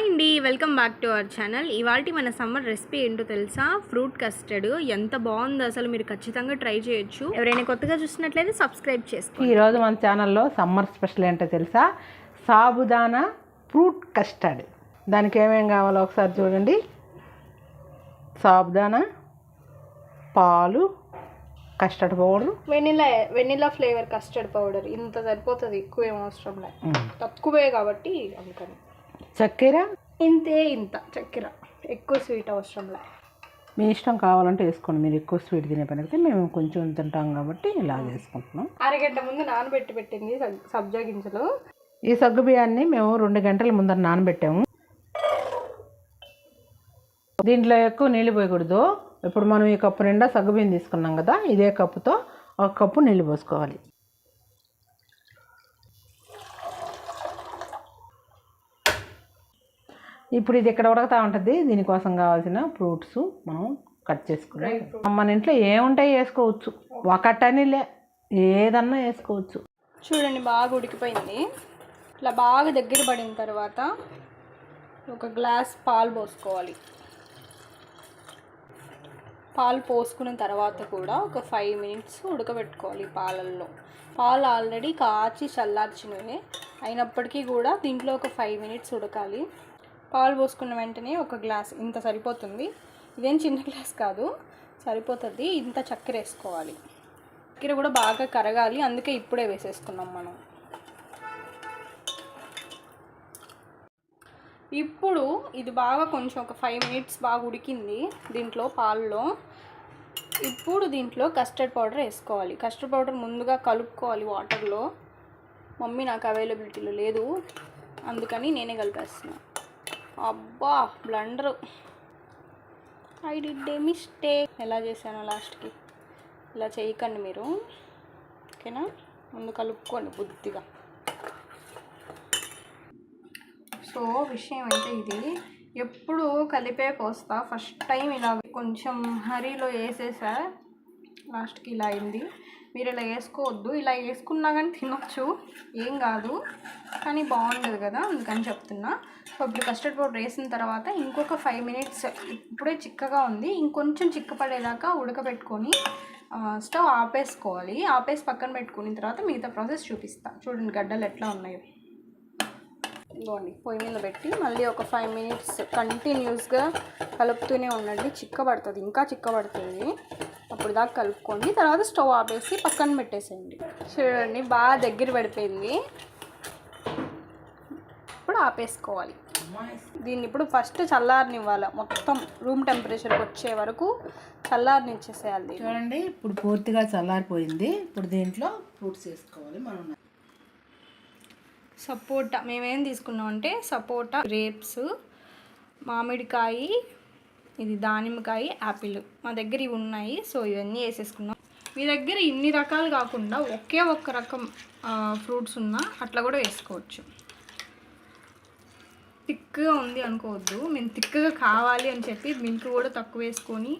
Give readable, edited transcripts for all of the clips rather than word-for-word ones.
Hi అండి, welcome back to our channel. ఇవాళ మన సమ్మర్ రెసిపీ ఏంటో తెలుసా? Fruit custard. ఎంత బాగుందో అసలు, మీరు ఖచ్చితంగా ట్రై చేయొచ్చు. ఎవరైనా కొత్తగా చూసినట్లయితే సబ్స్క్రైబ్ చేసుకోండి. ఈరోజు మన ఛానల్లో సమ్మర్ స్పెషల్ ఏంటో తెలుసా? Sabudana fruit custard. దానికి ఏమేమి కావాలో ఒకసారి చూడండి. సాబుదానా, పాలు, custard powder, vanilla flavour custard powder. ఇంత సరిపోతుంది, ఎక్కువ ఏం అవసరం లేదు, తక్కువే కాబట్టి అందుకని. చక్కెర ఇంత చక్కెర, ఎక్కువ స్వీట్ అవసరం లేదు. మీ ఇష్టం, కావాలంటే వేసుకోండి. మీరు ఎక్కువ స్వీట్ తినే పని అయితే మేము కొంచెం తింటాం కాబట్టి ఇలా చేసుకుంటున్నాం. అరగంట ముందు పెట్టింది సబ్జా గింజలు. ఈ సగ్గు బియ్యాన్ని మేము 2 గంటల ముందర నానబెట్టాము. దీంట్లో ఎక్కువ నీళ్ళు పోయకూడదు. ఇప్పుడు మనం ఈ కప్పు నిండా సగ్గు బియ్యం తీసుకున్నాం కదా, ఇదే కప్పుతో 1 కప్పు నీళ్ళు పోసుకోవాలి. ఇప్పుడు ఇది ఇక్కడ ఉడకతా ఉంటుంది. దీనికోసం కావాల్సిన ఫ్రూట్స్ మనం కట్ చేసుకున్నాం. మన ఇంట్లో ఏముంటాయి వేసుకోవచ్చు, ఒకటనిలే ఏదన్నా వేసుకోవచ్చు. చూడండి, బాగా ఉడికిపోయింది. ఇట్లా బాగా దగ్గర పడిన తర్వాత 1 గ్లాస్ పాలు పోసుకోవాలి. పాలు పోసుకున్న తర్వాత కూడా ఒక 5 మినిట్స్ ఉడకబెట్టుకోవాలి పాలల్లో. పాలు ఆల్రెడీ కాచి చల్లార్చినవే అయినప్పటికీ కూడా దీంట్లో ఒక 5 మినిట్స్ ఉడకాలి. పాలు పోసుకున్న వెంటనే 1 గ్లాస్, ఇంత సరిపోతుంది. ఇదేం చిన్న గ్లాస్ కాదు, సరిపోతుంది. ఇంత చక్కెర వేసుకోవాలి. చక్కెర కూడా బాగా కరగాలి, అందుకే ఇప్పుడే వేసేసుకున్నాం మనం. ఇప్పుడు ఇది బాగా కొంచెం ఒక 5 మినిట్స్ బాగా ఉడికింది దీంట్లో పాలలో. ఇప్పుడు దీంట్లో కస్టర్డ్ పౌడర్ వేసుకోవాలి. కస్టర్డ్ పౌడర్ ముందుగా కలుపుకోవాలి వాటర్లో. మమ్మీ నాకు అవైలబిలిటీలో లేదు, అందుకని నేనే కలిపేస్తున్నా. అబ్బా, blunder, I did a mistake. ఎలా చేశాను లాస్ట్కి, ఇలా చేయకండి మీరు, ఓకేనా? ముందు కలుపుకోండి బుద్ధిగా. సో విషయం అయితే ఇది, ఎప్పుడు కలిపే పోస్తా. ఫస్ట్ టైం ఇలా కొంచెం హరీలో వేసేసా, లాస్ట్కి ఇలా అయింది. మీరు ఇలా వేసుకోవద్దు. ఇలా వేసుకున్నా కానీ తినొచ్చు, ఏం కాదు, కానీ బాగుండదు కదా, అందుకని చెప్తున్నా. సో ఇప్పుడు కస్టర్డ్ పౌడర్ వేసిన తర్వాత ఇంకొక 5 మినిట్స్, ఇప్పుడే చిక్కగా ఉంది, ఇంకొంచెం చిక్కపడేదాకా ఉడకబెట్టుకొని స్టవ్ ఆపేసుకోవాలి. ఆపేసి పక్కన పెట్టుకున్న తర్వాత మిగతా ప్రాసెస్ చూపిస్తా. చూడండి గడ్డలు ఎట్లా ఉన్నాయో. ఇదిగోండి, పొయ్యి మీద పెట్టి మళ్ళీ ఒక 5 మినిట్స్ కంటిన్యూస్గా కలుపుతూనే ఉండండి. చిక్కబడుతుంది, ఇంకా చిక్కబడుతుంది. అప్పుడు దాకా కలుపుకోండి. తర్వాత స్టవ్ ఆపేసి పక్కన పెట్టేసేయండి. చూడండి, బాగా దగ్గర పడిపోయింది. ఇప్పుడు ఆపేసుకోవాలి. దీన్ని ఇప్పుడు ఫస్ట్ చల్లారనివ్వాలి. మొత్తం రూమ్ టెంపరేచర్కి వచ్చే వరకు చల్లారనిచ్చేసేయాలి. చూడండి, ఇప్పుడు పూర్తిగా చల్లారిపోయింది. ఇప్పుడు దీంట్లో ఫ్రూట్స్ వేసుకోవాలి మనం. సపోటా మేమేం తీసుకున్నామంటే సపోటా, గ్రేప్స్, మామిడికాయ, ఇది దానిమ్మకాయ, యాపిల్ మా దగ్గర ఇవి ఉన్నాయి. సో ఇవన్నీ వేసేసుకున్నాం. మీ దగ్గర ఇన్ని రకాలు కాకుండా ఒకే ఒక్క రకం ఫ్రూట్స్ ఉన్నా అట్లా కూడా వేసుకోవచ్చు. థిక్గా ఉంది అనుకోవద్దు, మేము థిక్గా కావాలి అని చెప్పి మిల్క్ కూడా తక్కువ వేసుకొని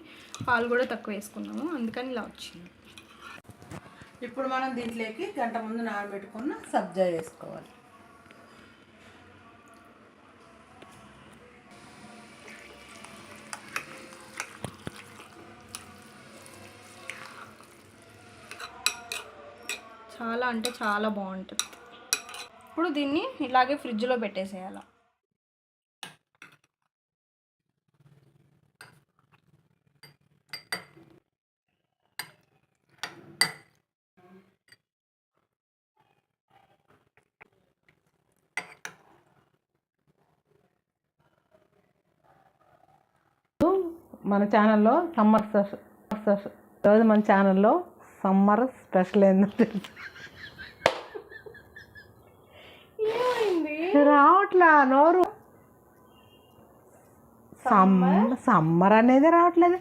పాలు కూడా తక్కువ వేసుకున్నాము, అందుకని ఇలా వచ్చింది. ఇప్పుడు మనం దీంట్లోకి గంట ముందు నానబెట్టుకున్న సబ్జా వేసుకోవాలి. చాలా అంటే చాలా బాగుంటుంది. ఇప్పుడు దీన్ని ఇలాగే ఫ్రిడ్జ్లో పెట్టేసేయాలి. మన ఛానల్లో ఈరోజు మన ఛానల్లో సమ్మర్ స్పెషల్ ఏందో తెలుసు. రావట్లా నోరు, సమ్మర్ అనేది రావట్లేదు.